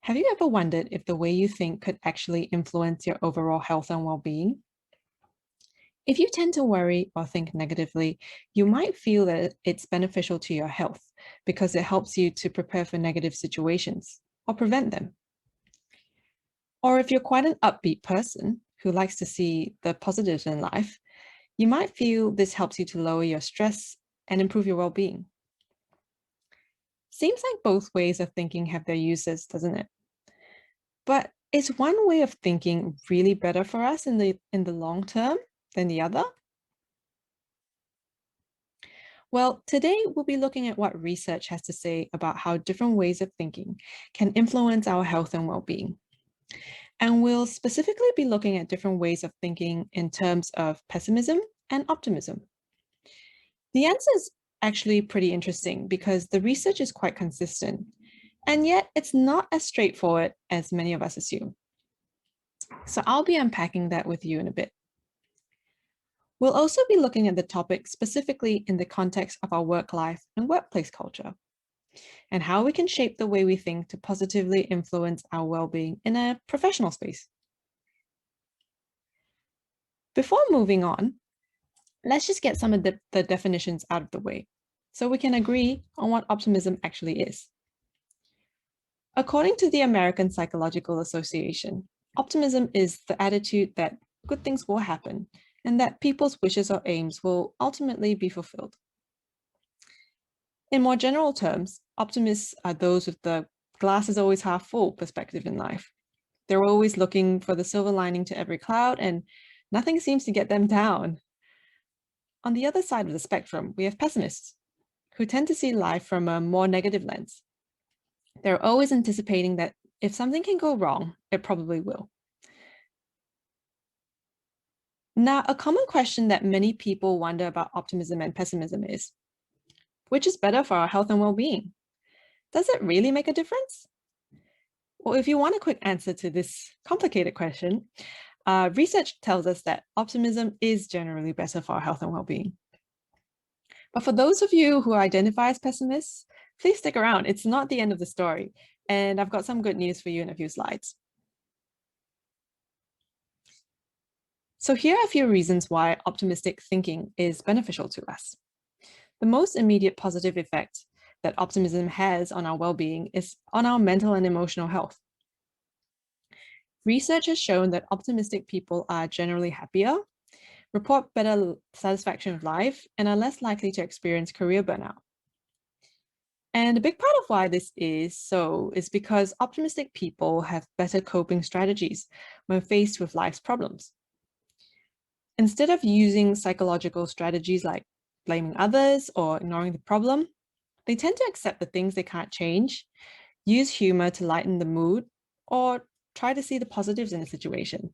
Have you ever wondered if the way you think could actually influence your overall health and well-being? If you tend to worry or think negatively, you might feel that it's beneficial to your health because it helps you to prepare for negative situations or prevent them. Or if you're quite an upbeat person who likes to see the positives in life, you might feel this helps you to lower your stress and improve your well-being. Seems like both ways of thinking have their uses, doesn't it? But is one way of thinking really better for us in the long term than the other? Well, today we'll be looking at what research has to say about how different ways of thinking can influence our health and well-being. And we'll specifically be looking at different ways of thinking in terms of pessimism and optimism. The answer is actually pretty interesting because the research is quite consistent, and yet it's not as straightforward as many of us assume. So I'll be unpacking that with you in a bit. We'll also be looking at the topic specifically in the context of our work life and workplace culture, and how we can shape the way we think to positively influence our well-being in a professional space. Before moving on, let's just get some of the definitions out of the way so we can agree on what optimism actually is. According to the American Psychological Association, optimism is the attitude that good things will happen and that people's wishes or aims will ultimately be fulfilled. In more general terms, optimists are those with the glass is always half full perspective in life. They're always looking for the silver lining to every cloud, and nothing seems to get them down. On the other side of the spectrum, we have pessimists who tend to see life from a more negative lens. They're always anticipating that if something can go wrong, it probably will. Now, a common question that many people wonder about optimism and pessimism is, which is better for our health and well-being? Does it really make a difference? Well, if you want a quick answer to this complicated question, research tells us that optimism is generally better for our health and well-being. But for those of you who identify as pessimists, please stick around. It's not the end of the story. And I've got some good news for you in a few slides. So here are a few reasons why optimistic thinking is beneficial to us. The most immediate positive effect that optimism has on our well-being is on our mental and emotional health. Research has shown that optimistic people are generally happier, report better satisfaction with life, and are less likely to experience career burnout. And a big part of why this is so is because optimistic people have better coping strategies when faced with life's problems. Instead of using psychological strategies like blaming others or ignoring the problem, they tend to accept the things they can't change, use humor to lighten the mood, or try to see the positives in a situation.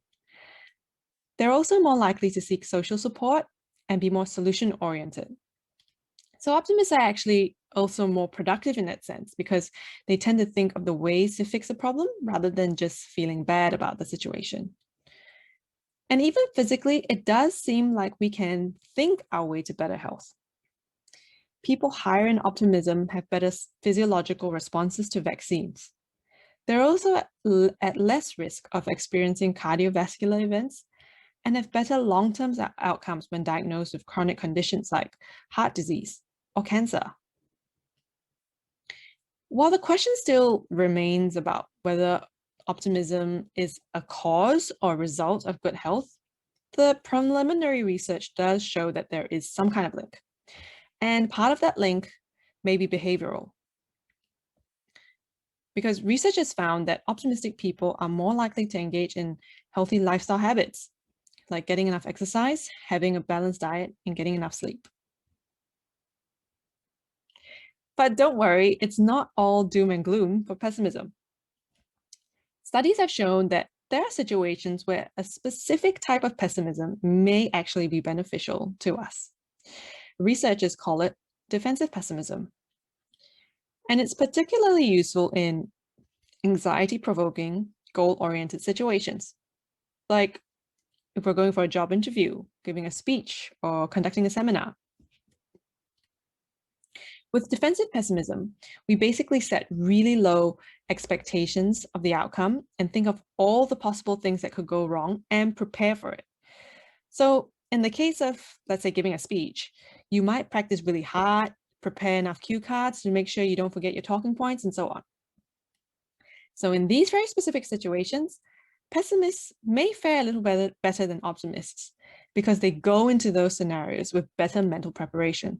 They're also more likely to seek social support and be more solution-oriented. So optimists are actually also more productive in that sense because they tend to think of the ways to fix a problem rather than just feeling bad about the situation. And even physically, it does seem like we can think our way to better health. People higher in optimism have better physiological responses to vaccines. They're also at less risk of experiencing cardiovascular events and have better long-term outcomes when diagnosed with chronic conditions like heart disease or cancer. While the question still remains about whether optimism is a cause or result of good health, the preliminary research does show that there is some kind of link. And part of that link may be behavioral. Because research has found that optimistic people are more likely to engage in healthy lifestyle habits, like getting enough exercise, having a balanced diet, and getting enough sleep. But don't worry, it's not all doom and gloom for pessimism. Studies have shown that there are situations where a specific type of pessimism may actually be beneficial to us. Researchers call it defensive pessimism. And it's particularly useful in anxiety-provoking, goal-oriented situations, like if we're going for a job interview, giving a speech, or conducting a seminar. With defensive pessimism, we basically set really low expectations of the outcome and think of all the possible things that could go wrong and prepare for it. So in the case of, let's say, giving a speech, you might practice really hard, prepare enough cue cards to make sure you don't forget your talking points and so on. So in these very specific situations, pessimists may fare a little better than optimists because they go into those scenarios with better mental preparation.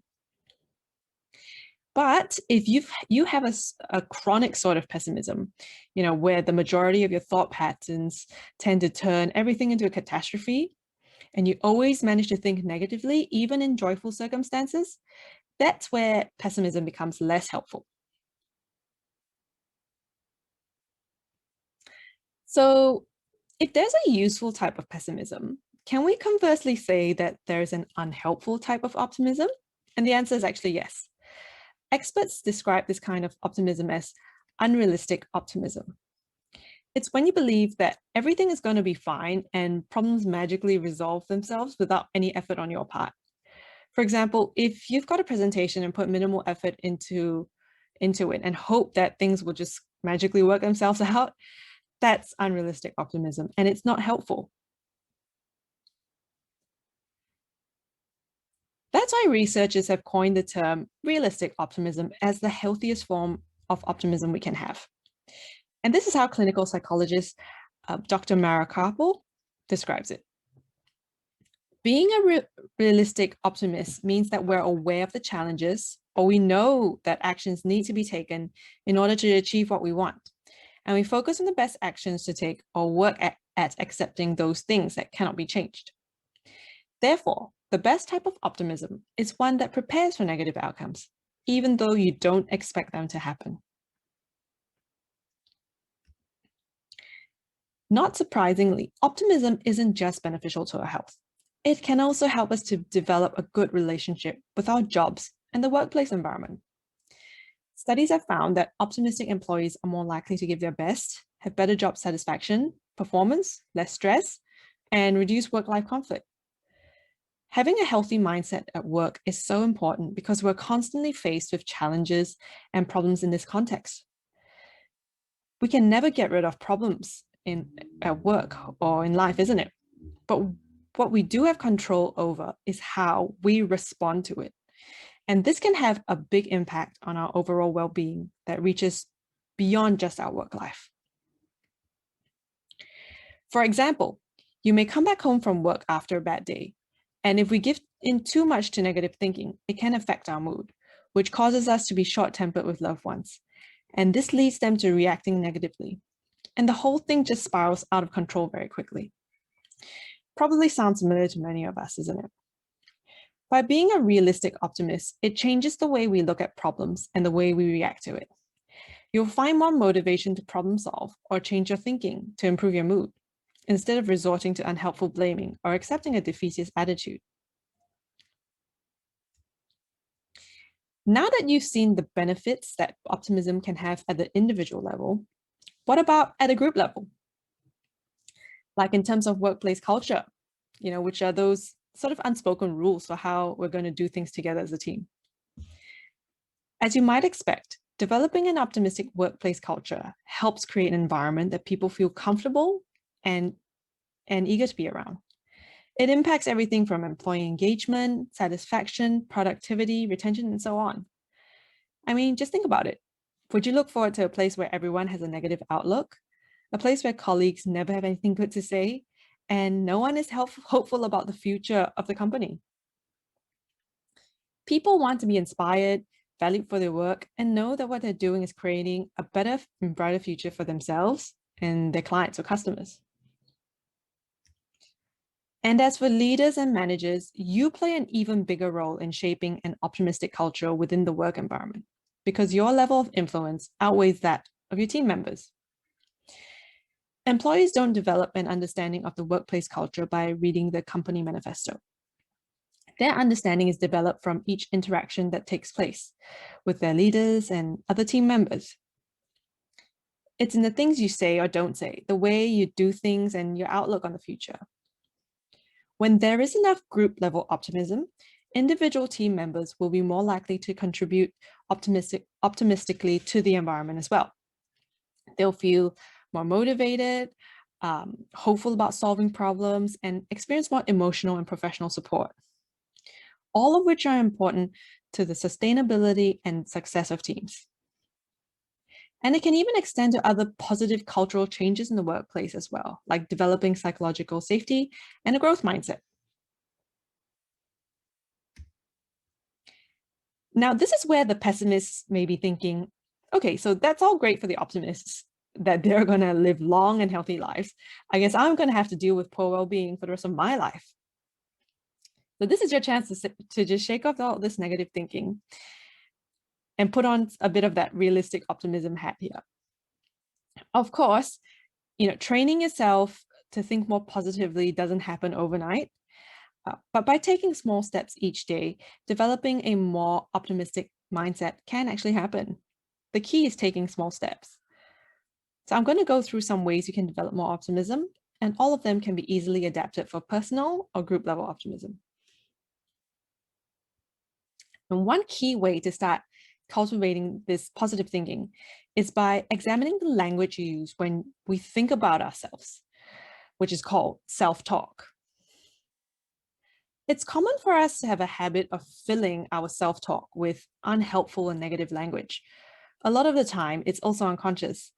But if you have a chronic sort of pessimism, where the majority of your thought patterns tend to turn everything into a catastrophe, and you always manage to think negatively, even in joyful circumstances, that's where pessimism becomes less helpful. So if there's a useful type of pessimism, can we conversely say that there's an unhelpful type of optimism? And the answer is actually yes. Experts describe this kind of optimism as unrealistic optimism. It's when you believe that everything is going to be fine and problems magically resolve themselves without any effort on your part. For example, if you've got a presentation and put minimal effort into it and hope that things will just magically work themselves out, that's unrealistic optimism and it's not helpful. That's why researchers have coined the term realistic optimism as the healthiest form of optimism we can have. And this is how clinical psychologist Dr. Mara Karpel describes it. Being a realistic optimist means that we're aware of the challenges, or we know that actions need to be taken in order to achieve what we want. And we focus on the best actions to take or work at accepting those things that cannot be changed. Therefore, the best type of optimism is one that prepares for negative outcomes, even though you don't expect them to happen. Not surprisingly, optimism isn't just beneficial to our health. It can also help us to develop a good relationship with our jobs and the workplace environment. Studies have found that optimistic employees are more likely to give their best, have better job satisfaction, performance, less stress, and reduce work-life conflict. Having a healthy mindset at work is so important because we're constantly faced with challenges and problems in this context. We can never get rid of problems at work or in life, isn't it? But what we do have control over is how we respond to it. And this can have a big impact on our overall well-being that reaches beyond just our work life. For example, you may come back home from work after a bad day. And if we give in too much to negative thinking, it can affect our mood, which causes us to be short-tempered with loved ones. And this leads them to reacting negatively. And the whole thing just spirals out of control very quickly. Probably sounds familiar to many of us, isn't it? By being a realistic optimist, it changes the way we look at problems and the way we react to it. You'll find more motivation to problem solve or change your thinking to improve your mood, instead of resorting to unhelpful blaming or accepting a defeatist attitude. Now that you've seen the benefits that optimism can have at the individual level, what about at a group level? Like in terms of workplace culture, which are those sort of unspoken rules for how we're going to do things together as a team. As you might expect, developing an optimistic workplace culture helps create an environment that people feel comfortable and eager to be around. It impacts everything from employee engagement, satisfaction, productivity, retention, and so on. I mean, just think about it. Would you look forward to a place where everyone has a negative outlook? A place where colleagues never have anything good to say, and no one is hopeful about the future of the company? People want to be inspired, valued for their work, and know that what they're doing is creating a better and brighter future for themselves and their clients or customers. And as for leaders and managers, you play an even bigger role in shaping an optimistic culture within the work environment because your level of influence outweighs that of your team members. Employees don't develop an understanding of the workplace culture by reading the company manifesto. Their understanding is developed from each interaction that takes place with their leaders and other team members. It's in the things you say or don't say, the way you do things and your outlook on the future. When there is enough group level optimism, individual team members will be more likely to contribute optimistically to the environment as well. They'll feel more motivated, hopeful about solving problems, and experience more emotional and professional support, all of which are important to the sustainability and success of teams. And it can even extend to other positive cultural changes in the workplace as well, like developing psychological safety and a growth mindset. Now, this is where the pessimists may be thinking, okay, so that's all great for the optimists that they're going to live long and healthy lives. I guess I'm going to have to deal with poor well-being for the rest of my life. So this is your chance to just shake off all this negative thinking and put on a bit of that realistic optimism hat here. Of course, training yourself to think more positively doesn't happen overnight. But by taking small steps each day, developing a more optimistic mindset can actually happen. The key is taking small steps. So I'm going to go through some ways you can develop more optimism, and all of them can be easily adapted for personal or group level optimism. And one key way to start cultivating this positive thinking is by examining the language you use when we think about ourselves, which is called self-talk. It's common for us to have a habit of filling our self-talk with unhelpful and negative language. A lot of the time, it's also unconscious.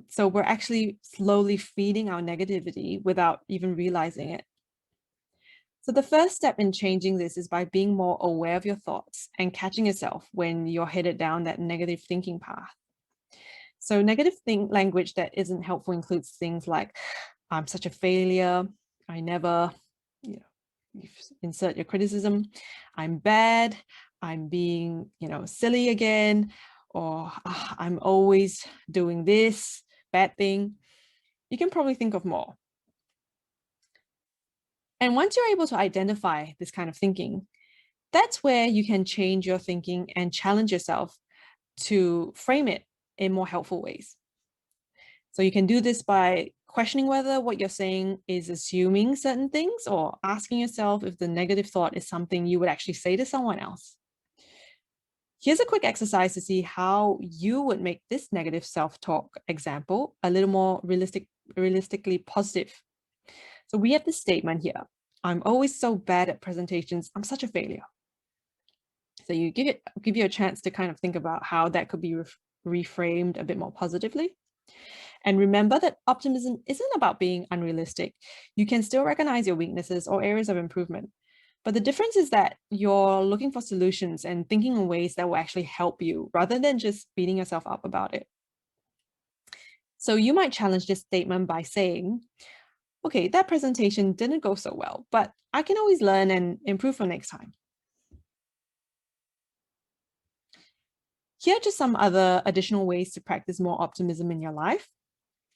So we're actually slowly feeding our negativity without even realizing it. So the first step in changing this is by being more aware of your thoughts and catching yourself when you're headed down that negative thinking path. So negative language that isn't helpful includes things like, I'm such a failure, I never, you insert your criticism, I'm bad, I'm being, silly again, or I'm always doing this bad thing. You can probably think of more. And once you're able to identify this kind of thinking, that's where you can change your thinking and challenge yourself to frame it in more helpful ways. So you can do this by questioning whether what you're saying is assuming certain things, or asking yourself if the negative thought is something you would actually say to someone else. Here's a quick exercise to see how you would make this negative self-talk example a little more realistically positive. So we have this statement here. I'm always so bad at presentations. I'm such a failure. So you give you a chance to kind of think about how that could be reframed a bit more positively. And remember that optimism isn't about being unrealistic. You can still recognize your weaknesses or areas of improvement. But the difference is that you're looking for solutions and thinking in ways that will actually help you rather than just beating yourself up about it. So you might challenge this statement by saying, okay, that presentation didn't go so well, but I can always learn and improve for next time. Here are just some other additional ways to practice more optimism in your life.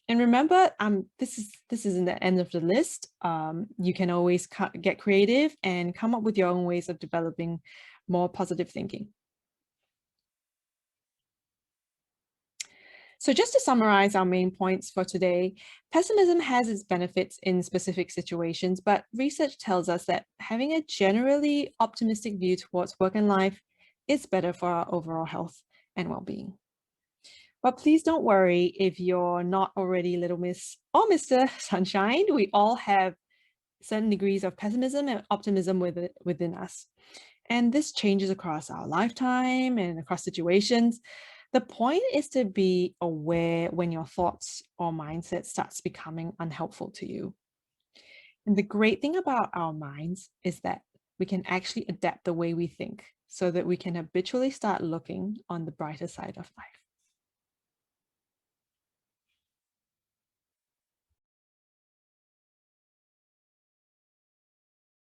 And remember, this isn't the end of the list. You can always get creative and come up with your own ways of developing more positive thinking. So just to summarize our main points for today, pessimism has its benefits in specific situations, but research tells us that having a generally optimistic view towards work and life is better for our overall health and well-being. But please don't worry if you're not already Little Miss or Mr. Sunshine. We all have certain degrees of pessimism and optimism within us. And this changes across our lifetime and across situations. The point is to be aware when your thoughts or mindset starts becoming unhelpful to you. And the great thing about our minds is that we can actually adapt the way we think so that we can habitually start looking on the brighter side of life.